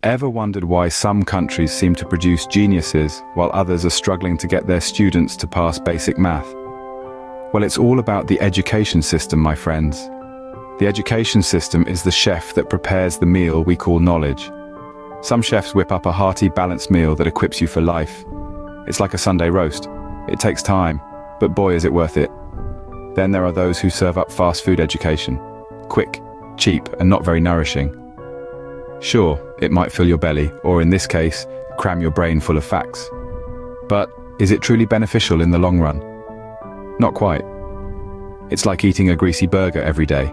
Ever wondered why some countries seem to produce geniuses while others are struggling to get their students to pass basic math? Well, it's all about the education system, my friends. The education system is the chef that prepares the meal we call knowledge. Some chefs whip up a hearty, balanced meal that equips you for life. It's like a Sunday roast. It takes time, but boy is it worth it. Then there are those who serve up fast food education. Quick, cheap, and not very nourishing. Sure, it might fill your belly, or in this case, cram your brain full of facts. But is it truly beneficial in the long run? Not quite. It's like eating a greasy burger every day.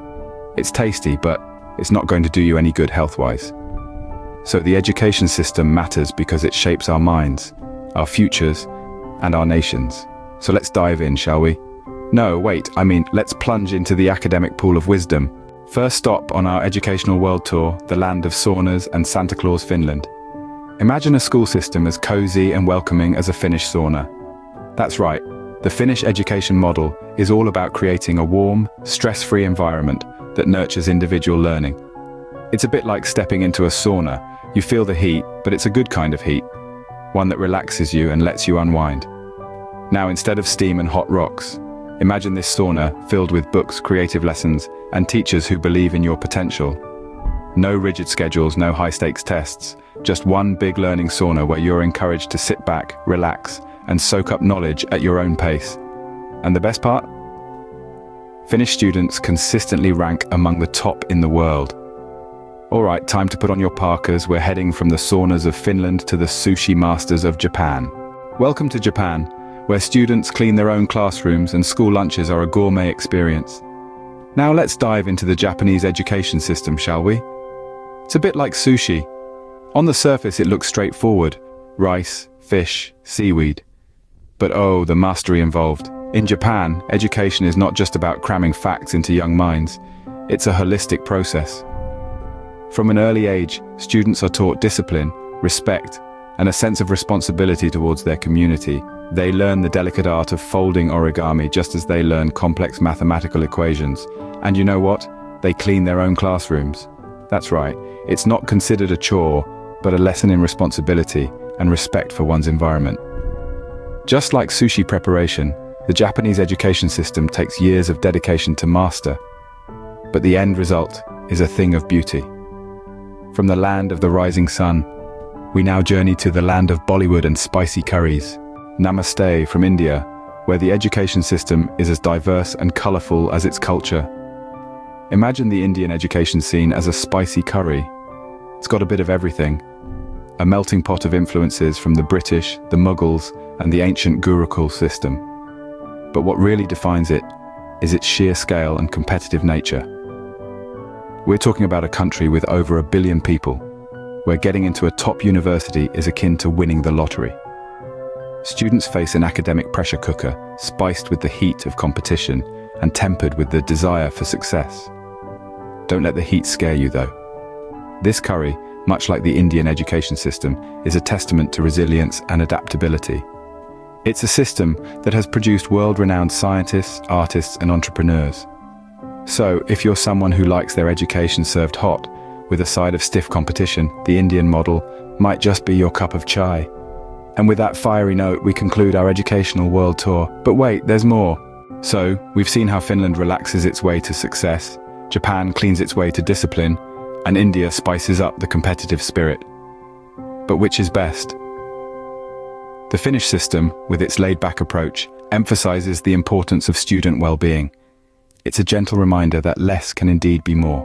It's tasty, but it's not going to do you any good health-wise. So the education system matters because it shapes our minds, our futures, and our nations. So let's dive in, shall we? No, wait, let's plunge into the academic pool of wisdom. First stop on our educational world tour, the land of saunas and Santa Claus, Finland. Imagine a school system as cozy and welcoming as a Finnish sauna. That's right, the Finnish education model is all about creating a warm, stress-free environment that nurtures individual learning. It's a bit like stepping into a sauna. You feel the heat, but it's a good kind of heat, one that relaxes you and lets you unwind. Now, instead of steam and hot rocks, imagine this sauna filled with books, creative lessons, and teachers who believe in your potential. No rigid schedules, no high-stakes tests, just one big learning sauna where you're encouraged to sit back, relax, and soak up knowledge at your own pace. And the best part? Finnish students consistently rank among the top in the world. All right, time to put on your parkas. We're heading from the saunas of Finland to the sushi masters of Japan. Welcome to Japan, where students clean their own classrooms and school lunches are a gourmet experience. Now let's dive into the Japanese education system, shall we? It's a bit like sushi. On the surface it looks straightforward. Rice, fish, seaweed. But oh, the mastery involved. In Japan, education is not just about cramming facts into young minds. It's a holistic process. From an early age, students are taught discipline, respect, and a sense of responsibility towards their community. They learn the delicate art of folding origami just as they learn complex mathematical equations. And you know what? They clean their own classrooms. That's right, it's not considered a chore, but a lesson in responsibility and respect for one's environment. Just like sushi preparation, the Japanese education system takes years of dedication to master. But the end result is a thing of beauty. From the land of the rising sun, we now journey to the land of Bollywood and spicy curries. Namaste from India, where the education system is as diverse and colorful as its culture. Imagine the Indian education scene as a spicy curry. It's got a bit of everything. A melting pot of influences from the British, the Mughals, and the ancient Gurukul system. But what really defines it is its sheer scale and competitive nature. We're talking about a country with over 1 billion people, where getting into a top university is akin to winning the lottery. Students face an academic pressure cooker, spiced with the heat of competition and tempered with the desire for success. Don't let the heat scare you, though. This curry, much like the Indian education system, is a testament to resilience and adaptability. It's a system that has produced world-renowned scientists, artists, and entrepreneurs. So, if you're someone who likes their education served hot, with a side of stiff competition, the Indian model might just be your cup of chai. And with that fiery note, we conclude our educational world tour. But wait, there's more. So, we've seen how Finland relaxes its way to success, Japan cleans its way to discipline, and India spices up the competitive spirit. But which is best? The Finnish system, with its laid-back approach, emphasizes the importance of student well-being. It's a gentle reminder that less can indeed be more.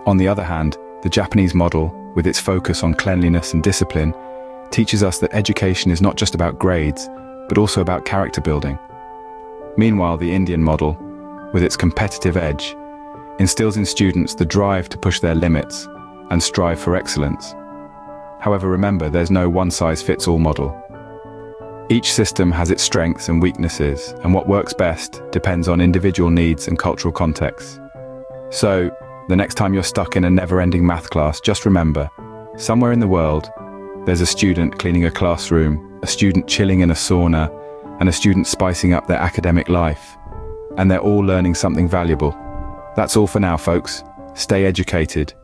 On the other hand, the Japanese model, with its focus on cleanliness and discipline, teaches us that education is not just about grades, but also about character building. Meanwhile, the Indian model, with its competitive edge, instills in students the drive to push their limits and strive for excellence. However, remember, there's no one-size-fits-all model. Each system has its strengths and weaknesses, and what works best depends on individual needs and cultural contexts. So, the next time you're stuck in a never-ending math class, just remember, somewhere in the world, there's a student cleaning a classroom, a student chilling in a sauna, and a student spicing up their academic life. And they're all learning something valuable. That's all for now, folks. Stay educated,